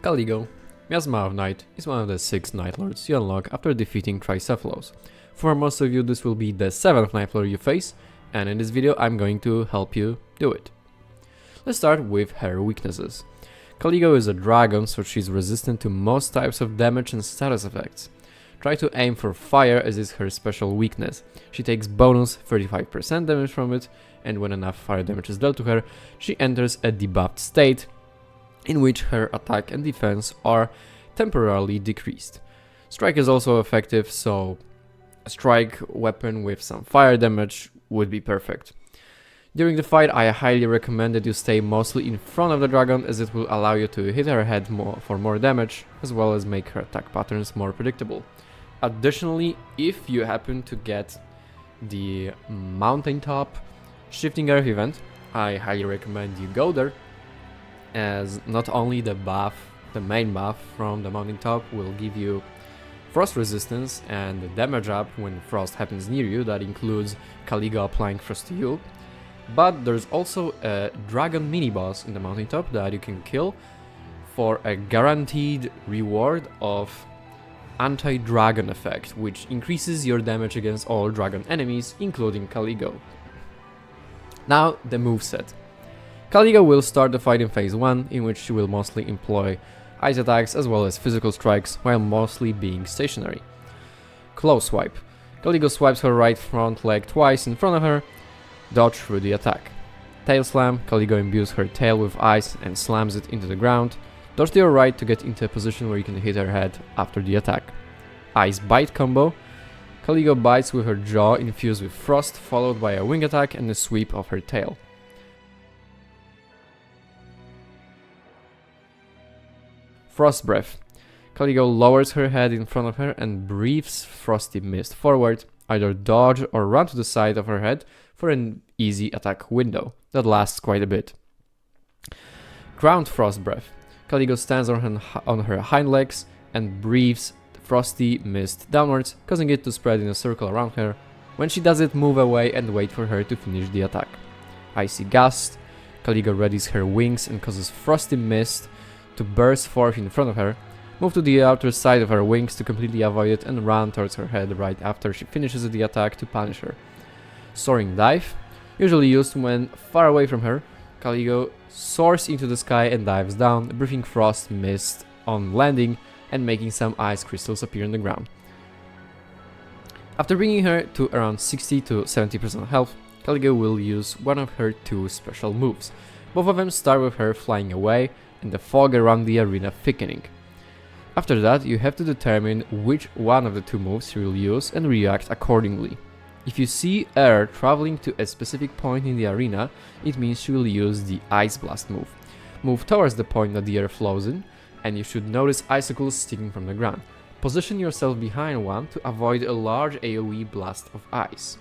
Caligo. Miasma of Night is one of the 6 Night Lords you unlock after defeating Tricephalos. For most of you this will be the 7th Night Lord you face, and in this video I'm going to help you do it. Let's start with her weaknesses. Caligo is a dragon, so she's resistant to most types of damage and status effects. Try to aim for fire, as is her special weakness. She takes bonus 35% damage from it, and when enough fire damage is dealt to her, she enters a debuffed state in which her attack and defense are temporarily decreased. Strike is also effective, so a strike weapon with some fire damage would be perfect. During the fight, I highly recommend that you stay mostly in front of the dragon, as it will allow you to hit her head for more damage, as well as make her attack patterns more predictable. Additionally, if you happen to get the mountaintop shifting earth event, I highly recommend you go there, as not only the main buff from the mountaintop will give you frost resistance and damage up when frost happens near you, that includes Caligo applying frost to you, but there's also a dragon mini boss in the mountaintop that you can kill for a guaranteed reward of anti-dragon effect, which increases your damage against all dragon enemies, including Caligo. Now the moveset. Caligo will start the fight in phase 1, in which she will mostly employ ice attacks as well as physical strikes, while mostly being stationary. Claw swipe. Caligo swipes her right front leg twice in front of her, dodge through the attack. Tail slam. Caligo imbues her tail with ice and slams it into the ground. Dodge to your right to get into a position where you can hit her head after the attack. Ice bite combo. Caligo bites with her jaw infused with frost, followed by a wing attack and a sweep of her tail. Frost breath. Caligo lowers her head in front of her and breathes frosty mist forward. Either dodge or run to the side of her head for an easy attack window that lasts quite a bit. Ground frost breath. Caligo stands on her hind legs and breathes frosty mist downwards, causing it to spread in a circle around her. When she does it, move away and wait for her to finish the attack. Icy gust. Caligo readies her wings and causes frosty mist to burst forth in front of her. Move to the outer side of her wings to completely avoid it and run towards her head right after she finishes the attack to punish her. Soaring dive. Usually used when far away from her, Caligo soars into the sky and dives down, breathing frost mist on landing and making some ice crystals appear on the ground. After bringing her to around 60 to 70% health, Caligo will use one of her 2 special moves. Both of them start with her flying away and the fog around the arena thickening. After that, you have to determine which one of the 2 moves you will use and react accordingly. If you see air traveling to a specific point in the arena, it means you will use the Ice Blast move. Move towards the point that the air flows in, and you should notice icicles sticking from the ground. Position yourself behind one to avoid a large AoE blast of ice.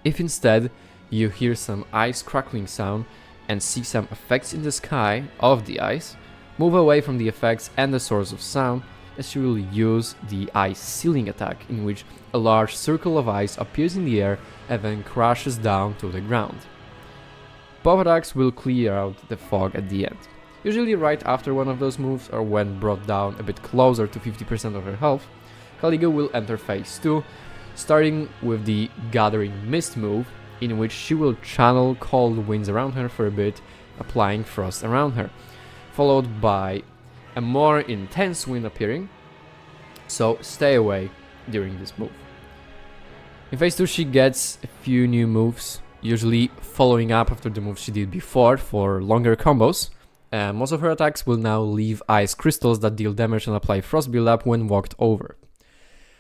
If instead you hear some ice crackling sound and see some effects in the sky of the ice, move away from the effects and the source of sound, as you will use the ice sealing attack, in which a large circle of ice appears in the air and then crashes down to the ground. Both attacks will clear out the fog at the end. Usually right after one of those moves, or when brought down a bit closer to 50% of her health, Caligo will enter phase 2, starting with the Gathering Mist move, in which she will channel cold winds around her for a bit, applying frost around her, followed by a more intense wind appearing, so stay away during this move. In phase 2 she gets a few new moves, usually following up after the moves she did before for longer combos. Most of her attacks will now leave ice crystals that deal damage and apply frost buildup when walked over.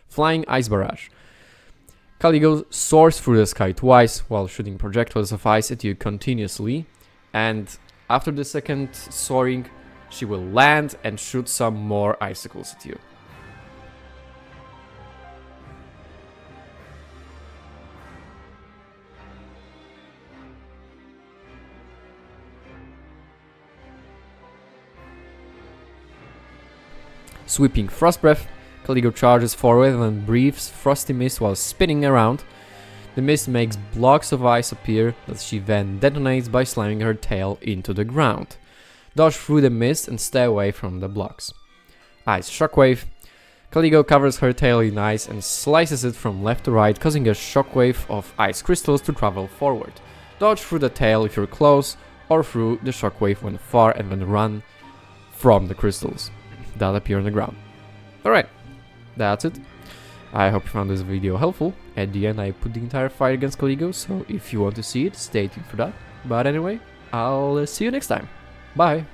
Flying Ice Barrage. Caligo soars through the sky twice while shooting projectiles of ice at you continuously, and after the second soaring, she will land and shoot some more icicles at you. Sweeping Frost Breath. Caligo charges forward and breathes frosty mist while spinning around. The mist makes blocks of ice appear that she then detonates by slamming her tail into the ground. Dodge through the mist and stay away from the blocks. Ice Shockwave. Caligo covers her tail in ice and slices it from left to right, causing a shockwave of ice crystals to travel forward. Dodge through the tail if you're close, or through the shockwave when far, and then run from the crystals that appear on the ground. Alright, that's it. I hope you found this video helpful. At the end I put the entire fight against Caligo, so if you want to see it, stay tuned for that. But anyway, I'll see you next time. Bye!